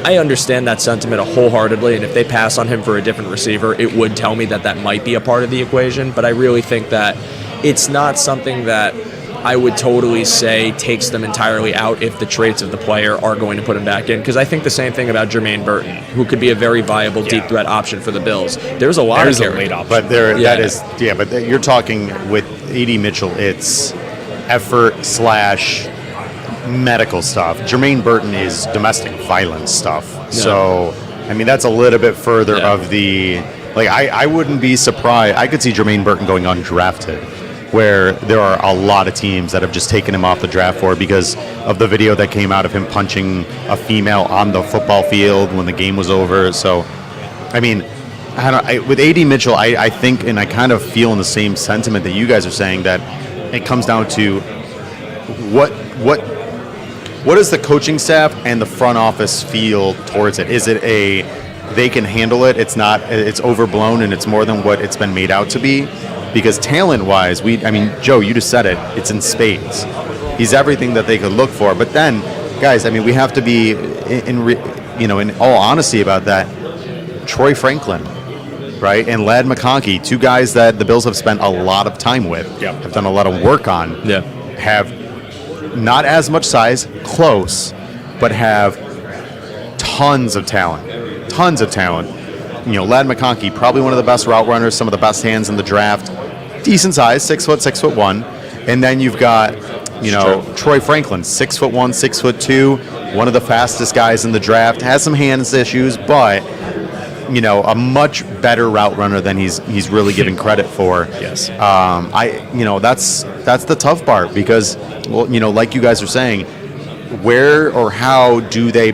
[SPEAKER 2] I understand that sentiment wholeheartedly, and if they pass on him for a different receiver, it would tell me that might be a part of the equation, but I really think that it's not something that I would totally say takes them entirely out if the traits of the player are going to put him back in. Because I think the same thing about Jermaine Burton, who could be a very viable deep threat option for the Bills. There's a lot of late option.
[SPEAKER 1] But but you're talking with A.D. Mitchell, it's effort / medical stuff. Jermaine Burton is domestic violence stuff. Yeah. So, I mean, that's a little bit further of the... Like, I wouldn't be surprised. I could see Jermaine Burton going undrafted, where there are a lot of teams that have just taken him off the draft board because of the video that came out of him punching a female on the football field when the game was over. So, I mean, with A.D. Mitchell, I think, and I kind of feel in the same sentiment that you guys are saying, that it comes down to what does the coaching staff and the front office feel towards it? Is it they can handle it, it's overblown, and it's more than what it's been made out to be? Because talent-wise, Joe, you just said it. It's in spades. He's everything that they could look for. But then, guys, we have to be in all honesty about that. Troy Franklin, right, and Ladd McConkey, two guys that the Bills have spent a lot of time with, have done a lot of work on, have not as much size, close, but have tons of talent. Ladd McConkey, probably one of the best route runners, some of the best hands in the draft. Decent size, 6'1", and then you've got, Troy Franklin, 6'1", 6'2", one of the fastest guys in the draft. Has some hands issues, but a much better route runner than he's really given credit for.
[SPEAKER 3] Yes.
[SPEAKER 1] That's the tough part, because, like you guys are saying, where or how do they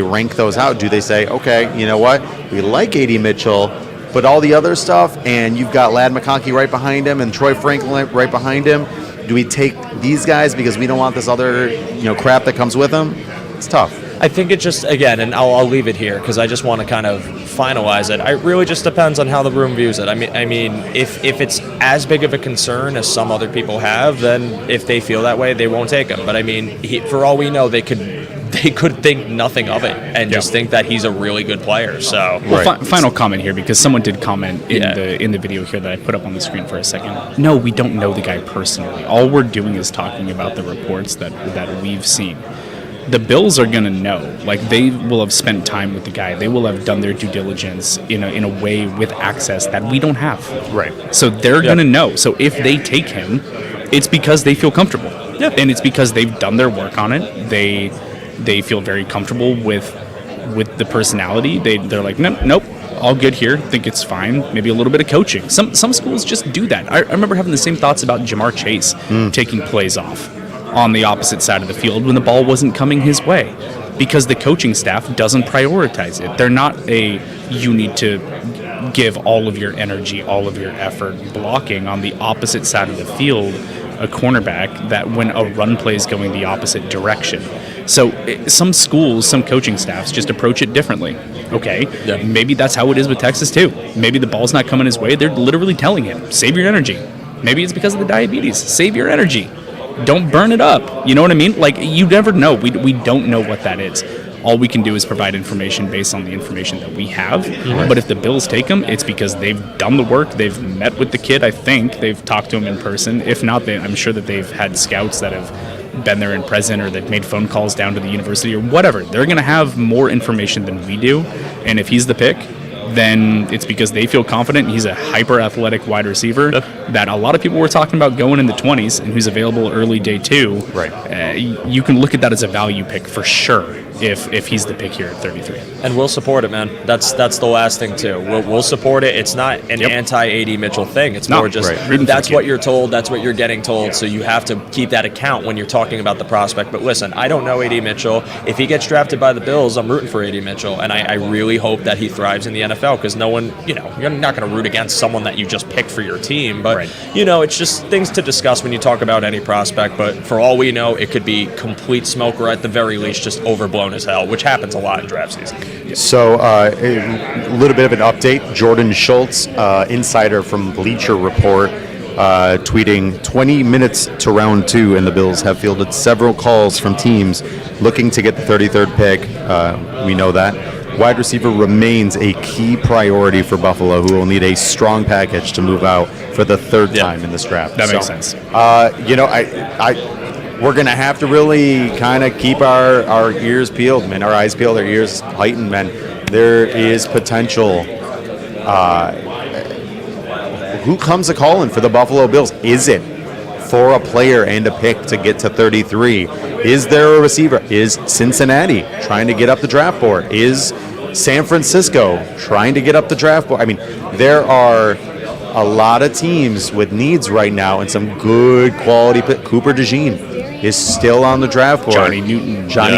[SPEAKER 1] rank those out? Do they say, okay, you know what, we like A.D. Mitchell, but all the other stuff, and you've got Ladd McConkey right behind him and Troy Franklin right behind him, do we take these guys because we don't want this other crap that comes with them? It's tough.
[SPEAKER 2] I think it just, again, and I'll leave it here because I just want to kind of finalize it. It really just depends on how the room views it. I mean, if it's as big of a concern as some other people have, then if they feel that way, they won't take him. But I mean, for all we know, they could think nothing of it and just think that he's a really good player. So,
[SPEAKER 3] final comment here, because someone did comment in the video here that I put up on the screen for a second. No, we don't know the guy personally. All we're doing is talking about the reports that we've seen. The Bills are going to know. Like, they will have spent time with the guy. They will have done their due diligence in a way with access that we don't have.
[SPEAKER 1] Right.
[SPEAKER 3] So they're going to know. So if they take him, it's because they feel comfortable.
[SPEAKER 2] Yeah.
[SPEAKER 3] And it's because they've done their work on it. They feel very comfortable with the personality. They're like, nope, all good here. Think it's fine. Maybe a little bit of coaching. Some schools just do that. I remember having the same thoughts about Jamar Chase taking plays off on the opposite side of the field when the ball wasn't coming his way, because the coaching staff doesn't prioritize it. They're not you need to give all of your energy, all of your effort blocking on the opposite side of the field a cornerback that when a run play is going the opposite direction. So some schools, some coaching staffs just approach it differently. Okay, maybe that's how it is with Texas too. Maybe the ball's not coming his way. They're literally telling him, save your energy. Maybe it's because of the diabetes. Save your energy. Don't burn it up. You know what I mean? Like, you never know. We don't know what that is. All we can do is provide information based on the information that we have. Mm-hmm. But if the Bills take him, it's because they've done the work. They've met with the kid, I think. They've talked to him in person. If not, I'm sure that they've had scouts that have been there in person, or they've made phone calls down to the university or whatever. They're going to have more information than we do. And if he's the pick, then it's because they feel confident he's a hyper-athletic wide receiver that a lot of people were talking about going in the 20s and who's available early day 2.
[SPEAKER 1] Right.
[SPEAKER 2] You
[SPEAKER 3] can look at that as a value pick for sure if he's the pick here at 33.
[SPEAKER 2] And we'll support it, man. That's the last thing, too. We'll support it. It's not an anti-AD Mitchell thing. It's more just that's what you're told, that's what you're getting told, so you have to keep that account when you're talking about the prospect. But listen, I don't know AD Mitchell. If he gets drafted by the Bills, I'm rooting for AD Mitchell, and I really hope that he thrives in the NFL, because no one, you're not going to root against someone that you just picked for your team. But, it's just things to discuss when you talk about any prospect. But for all we know, it could be complete smoke, or at the very least just overblown as hell, which happens a lot in draft season.
[SPEAKER 1] So a little bit of an update. Jordan Schultz, insider from Bleacher Report, tweeting 20 minutes to round 2, and the Bills have fielded several calls from teams looking to get the 33rd pick. We know that. Wide receiver remains a key priority for Buffalo, who will need a strong package to move out for the third time in this draft.
[SPEAKER 3] That makes sense.
[SPEAKER 1] We're going to have to really kind of keep our ears peeled, man, our eyes peeled, our ears heightened, man. There is potential. Who comes a calling for the Buffalo Bills? Is it for a player and a pick to get to 33? Is there a receiver? Is Cincinnati trying to get up the draft board? Is San Francisco trying to get up the draft board? I mean, there are a lot of teams with needs right now and some good quality. Cooper DeJean is still on the draft board.
[SPEAKER 3] Johnny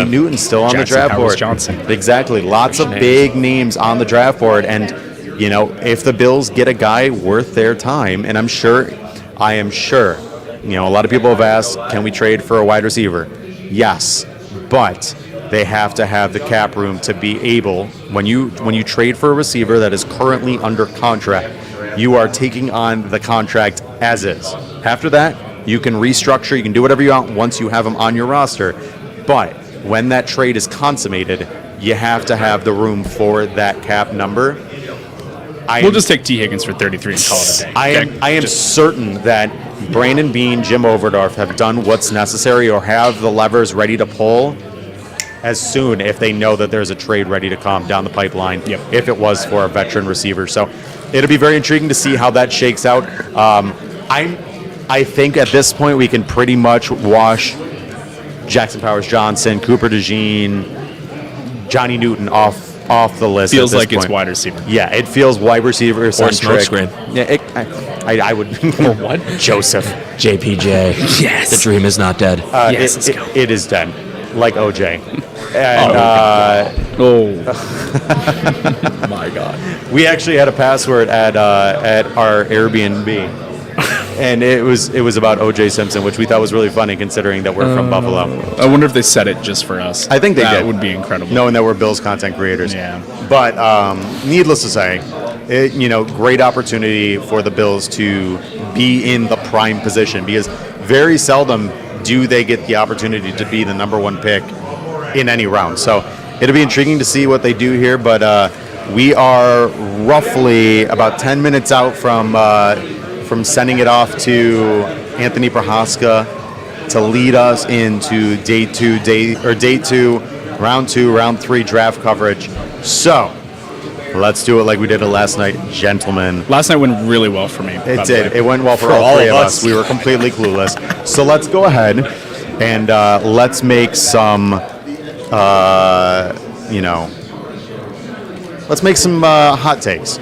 [SPEAKER 3] Newton's
[SPEAKER 1] still on the draft board.
[SPEAKER 3] Johnson.
[SPEAKER 1] Exactly. Lots of big names on the draft board. And, if the Bills get a guy worth their time, and I am sure, a lot of people have asked, can we trade for a wide receiver? Yes, but they have to have the cap room to be able, when you trade for a receiver that is currently under contract, you are taking on the contract as is. After that, you can restructure, you can do whatever you want once you have them on your roster. But when that trade is consummated, you have to have the room for that cap number.
[SPEAKER 3] We'll just take T. Higgins for 33 and call it a day.
[SPEAKER 1] I am certain that Brandon Beane, Jim Overdorf have done what's necessary or have the levers ready to pull as soon if they know that there's a trade ready to come down the pipeline if it was for a veteran receiver. So it'll be very intriguing to see how that shakes out. I think at this point we can pretty much wash Jackson Powers-Johnson, Cooper DeJean, Johnny Newton off the list.
[SPEAKER 3] Feels like
[SPEAKER 1] point.
[SPEAKER 3] It's wide receiver.
[SPEAKER 1] Yeah, it feels wide receiver
[SPEAKER 2] or smoke screen.
[SPEAKER 1] Yeah, I would.
[SPEAKER 2] Or what?
[SPEAKER 1] Joseph.
[SPEAKER 2] JPJ.
[SPEAKER 3] Yes.
[SPEAKER 2] The dream is not dead.
[SPEAKER 1] Yes, let's go. It is dead, like OJ. And,
[SPEAKER 2] my God.
[SPEAKER 1] We actually had a password at our Airbnb. and it was about O.J. Simpson, which we thought was really funny considering that we're from Buffalo.
[SPEAKER 3] I wonder if they said it just for us.
[SPEAKER 1] I think they did.
[SPEAKER 3] That would be incredible.
[SPEAKER 1] Knowing that we're Bills content creators.
[SPEAKER 3] Yeah.
[SPEAKER 1] But needless to say, great opportunity for the Bills to be in the prime position, because very seldom do they get the opportunity to be the number one pick in any round. So it'll be intriguing to see what they do here, but we are roughly about 10 minutes out from sending it off to Anthony Prohaska to lead us into day two, round 2, round 3 draft coverage. So let's do it like we did it last night, gentlemen.
[SPEAKER 3] Last night went really well for me.
[SPEAKER 1] It did. It went well for all three of us. We were completely clueless. So let's go ahead and let's make some, let's make some hot takes.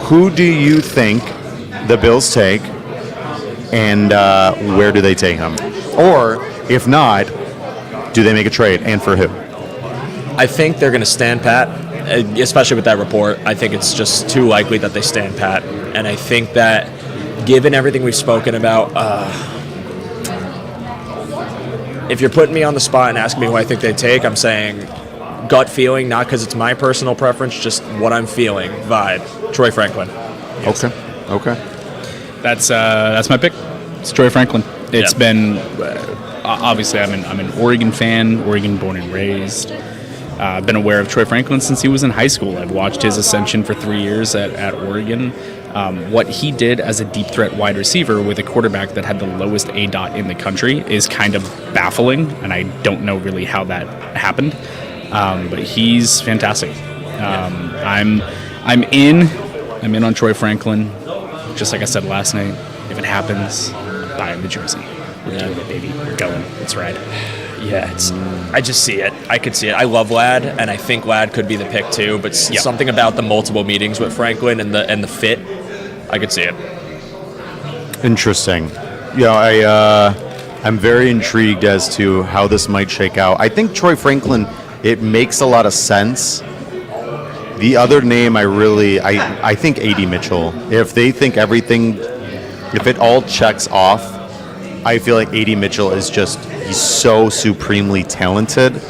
[SPEAKER 1] Who do you think the Bills take, and where do they take him? Or if not, do they make a trade, and for who?
[SPEAKER 2] I think they're going to stand pat, especially with that report. I think it's just too likely that they stand pat. And I think that given everything we've spoken about, if you're putting me on the spot and asking me who I think they take, I'm saying gut feeling, not because it's my personal preference, just what I'm feeling, vibe. Troy Franklin.
[SPEAKER 3] Yes.
[SPEAKER 1] Okay.
[SPEAKER 3] That's my pick. It's Troy Franklin. It's been obviously I'm an Oregon fan, Oregon born and raised. I've been aware of Troy Franklin since he was in high school. I've watched his ascension for 3 years at Oregon. What he did as a deep threat wide receiver with a quarterback that had the lowest ADOT in the country is kind of baffling, and I don't know really how that happened. But he's fantastic. I'm in on Troy Franklin. Just like I said last night, if it happens, buy him the jersey. We're doing it, baby. We're going. It's rad.
[SPEAKER 2] Yeah, I just see it. I could see it. I love Ladd, and I think Ladd could be the pick too. But something about the multiple meetings with Franklin and the fit, I could see it.
[SPEAKER 1] Interesting. I'm very intrigued as to how this might shake out. I think Troy Franklin, it makes a lot of sense. The other name I think Adonai Mitchell. If they think if it all checks off, I feel like Adonai Mitchell is he's so supremely talented.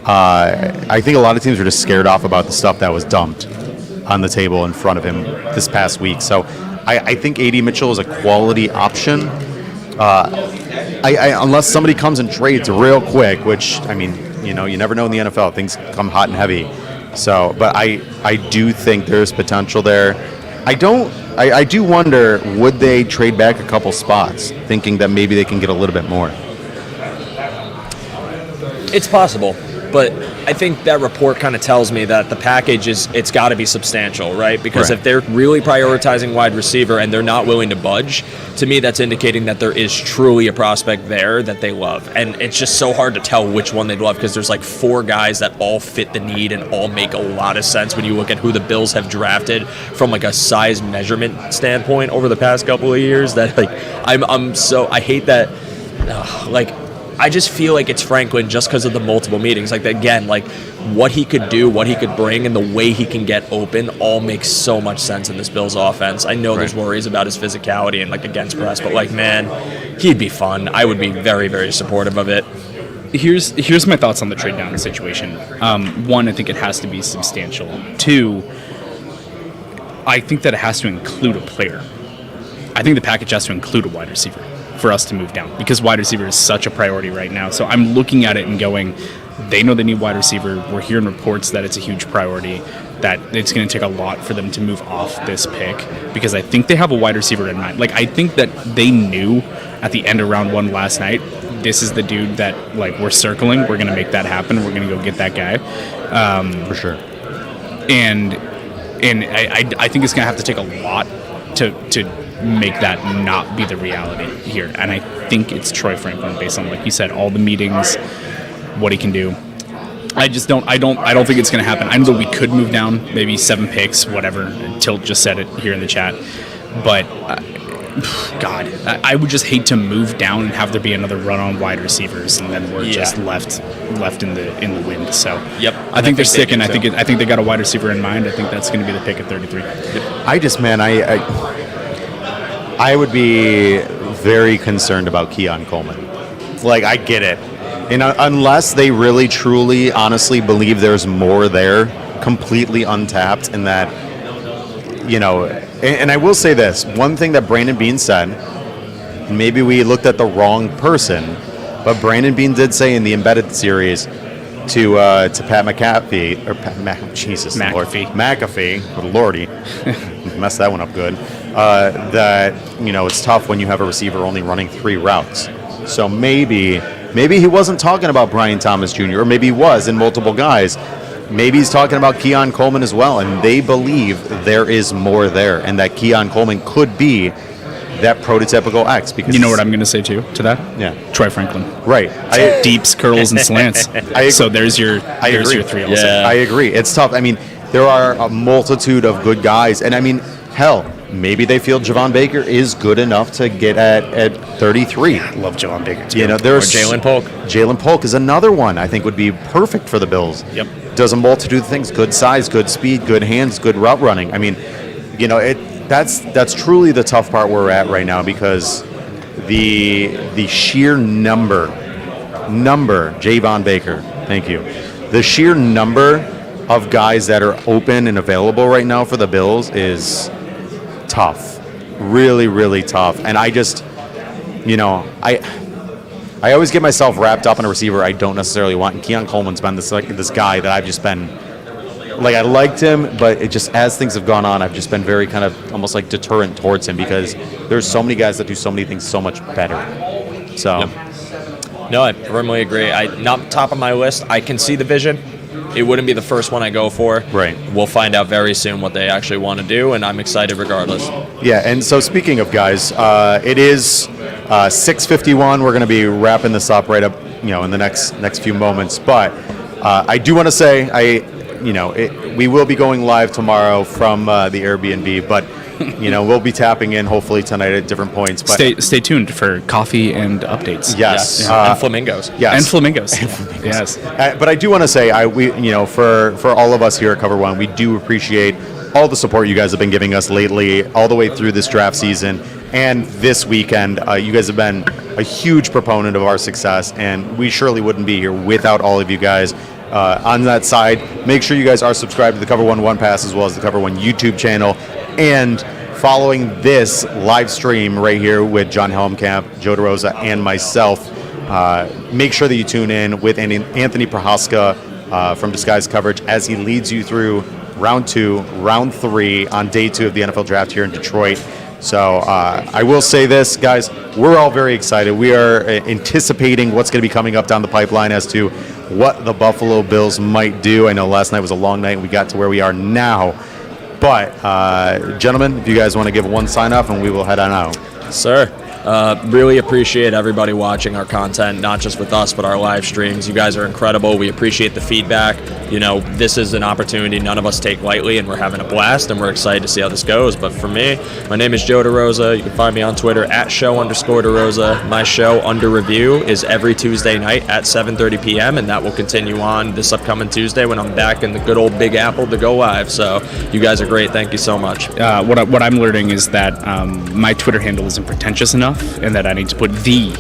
[SPEAKER 1] I think a lot of teams are just scared off about the stuff that was dumped on the table in front of him this past week. So I think Adonai Mitchell is a quality option. Unless somebody comes and trades real quick, which, you never know in the NFL. Things come hot and heavy. So, but I do think there's potential there. I do wonder, would they trade back a couple spots, thinking that maybe they can get a little bit more?
[SPEAKER 2] It's possible, but I think that report kind of tells me that the package it's got to be substantial, right? Because if they're really prioritizing wide receiver and they're not willing to budge, to me that's indicating that there is truly a prospect there that they love. And it's just so hard to tell which one they'd love, because there's like 4 guys that all fit the need and all make a lot of sense when you look at who the Bills have drafted from like a size measurement standpoint over the past couple of years. That I hate that. I just feel like it's Franklin just because of the multiple meetings. Again, what he could do, what he could bring, and the way he can get open all makes so much sense in this Bills offense. I know there's worries about his physicality and against press, but man, he'd be fun. I would be very, very supportive of it.
[SPEAKER 3] Here's my thoughts on the trade down situation. 1, I think it has to be substantial. 2, I think that it has to include a player. I think the package has to include a wide receiver for us to move down, because wide receiver is such a priority right now. So I'm looking at it and going, they know they need wide receiver. We're hearing reports that it's a huge priority, that it's going to take a lot for them to move off this pick, because I think they have a wide receiver in mind. I think that they knew at the end of round 1 last night, this is the dude that we're circling. We're going to make that happen. We're going to go get that guy.
[SPEAKER 1] For sure.
[SPEAKER 3] And I think it's going to have to take a lot to make that not be the reality here. And I think it's Troy Franklin, based on, like you said, all the meetings, what he can do. I don't think it's going to happen. I know that we could move down maybe 7 picks, whatever. Tilt just said it here in the chat. But God, I would just hate to move down and have there be another run on wide receivers, and then we're just left in the wind. So I think they're sticking. I think they got a wide receiver in mind. I think that's going to be the pick at 33.
[SPEAKER 1] I I would be very concerned about Keon Coleman. Like, I get it. And unless they really, truly, honestly believe there's more there, completely untapped, and that, and I will say this, one thing that Brandon Beane said, maybe we looked at the wrong person, but Brandon Beane did say in the Embedded series to Pat McAfee, or Jesus
[SPEAKER 3] McAfee.
[SPEAKER 1] Lord, McAfee, good lordy, messed that one up good, that, it's tough when you have a receiver only running 3 routes. So maybe he wasn't talking about Brian Thomas Jr., or maybe he was in multiple guys. Maybe he's talking about Keon Coleman as well, and they believe there is more there, and that Keon Coleman could be that prototypical X. Because
[SPEAKER 3] you know what I'm going to say to that?
[SPEAKER 1] Yeah,
[SPEAKER 3] Troy Franklin.
[SPEAKER 1] Right.
[SPEAKER 3] Deeps, curls, and slants. So there's your 3 also.
[SPEAKER 1] Yeah. I agree. It's tough. I mean, there are a multitude of good guys, and I mean, hell, maybe they feel Javon Baker is good enough to get at 33.
[SPEAKER 3] I love Javon Baker too.
[SPEAKER 2] There's Jalen Polk.
[SPEAKER 1] Jalen Polk is another one I think would be perfect for the Bills.
[SPEAKER 3] Yep.
[SPEAKER 1] Does a multitude of things: good size, good speed, good hands, good route running. I mean, that's truly the tough part where we're at right now, because the sheer number, Javon Baker, thank you, the sheer number of guys that are open and available right now for the Bills is tough, really, really tough. And I just, I always get myself wrapped up in a receiver I don't necessarily want. And Keon Coleman's been this guy that I've just been, I liked him, but it just, as things have gone on, I've just been very kind of almost like deterrent towards him, because there's so many guys that do so many things so much better. So.
[SPEAKER 2] Yep. No, I firmly agree. Not top of my list. I can see the vision. It wouldn't be the first one I go for.
[SPEAKER 1] Right.
[SPEAKER 2] We'll find out very soon what they actually want to do, and I'm excited regardless.
[SPEAKER 1] Yeah, and so speaking of guys, it is 6:51. We're going to be wrapping this up right up, in the next few moments. But I do want to say, we will be going live tomorrow from the Airbnb, but we'll be tapping in hopefully tonight at different points. But
[SPEAKER 3] stay tuned for coffee and updates.
[SPEAKER 1] Yes,
[SPEAKER 2] and flamingos.
[SPEAKER 1] Yes,
[SPEAKER 3] and flamingos. Yes.
[SPEAKER 1] But I do want to say, for all of us here at COVER1, we do appreciate all the support you guys have been giving us lately, all the way through this draft season and this weekend. You guys have been a huge proponent of our success, and we surely wouldn't be here without all of you guys. On that side, make sure you guys are subscribed to the COVER1 One Pass, as well as the COVER1 YouTube channel, and following this live stream right here with John Helmkamp, Joe DeRosa, and myself. Make sure that you tune in with Anthony Prohaska from Disguise Coverage as he leads you through round 2, round 3 on day 2 of the NFL Draft here in Detroit. So I will say this, guys, we're all very excited. We are anticipating what's going to be coming up down the pipeline as to what the Buffalo Bills might do. I know last night was a long night and we got to where we are now. But, gentlemen, if you guys want to give one sign-off, and we will head on out.
[SPEAKER 2] Sir. Really appreciate everybody watching our content, not just with us, but our live streams. You guys are incredible. We appreciate the feedback. This is an opportunity none of us take lightly, and we're having a blast, and we're excited to see how this goes. But for me, my name is Joe DeRosa. You can find me on Twitter at @show_DeRosa. My show, Under Review, is every Tuesday night at 7:30 p.m., and that will continue on this upcoming Tuesday when I'm back in the good old Big Apple to go live. So you guys are great. Thank you so much.
[SPEAKER 3] What I'm learning is that my Twitter handle isn't pretentious enough, and that I need to put "the"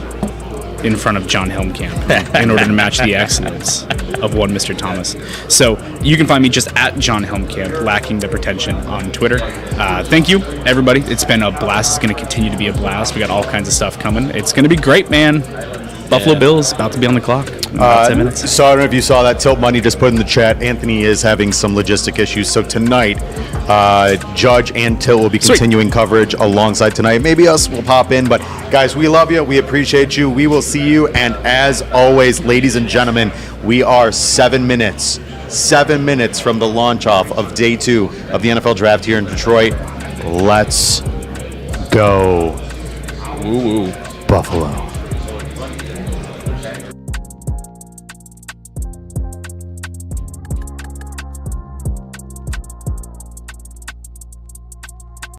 [SPEAKER 3] in front of John Helmkamp in order to match the accents of one Mr. Thomas. So you can find me just at John Helmkamp, lacking the pretension, on Twitter. Thank you, everybody. It's been a blast. It's going to continue to be a blast. We got all kinds of stuff coming. It's going to be great, man. Buffalo Bills about to be on the clock in about 10 minutes.
[SPEAKER 1] So I don't know if you saw that. Tilt Money just put in the chat, Anthony is having some logistic issues. So tonight, Judge and Tilt will be continuing coverage alongside tonight. Maybe us will pop in. But guys, we love you. We appreciate you. We will see you. And as always, ladies and gentlemen, we are 7 minutes from the launch off of day 2 of the NFL Draft here in Detroit. Let's go.
[SPEAKER 2] Woo woo.
[SPEAKER 1] Buffalo.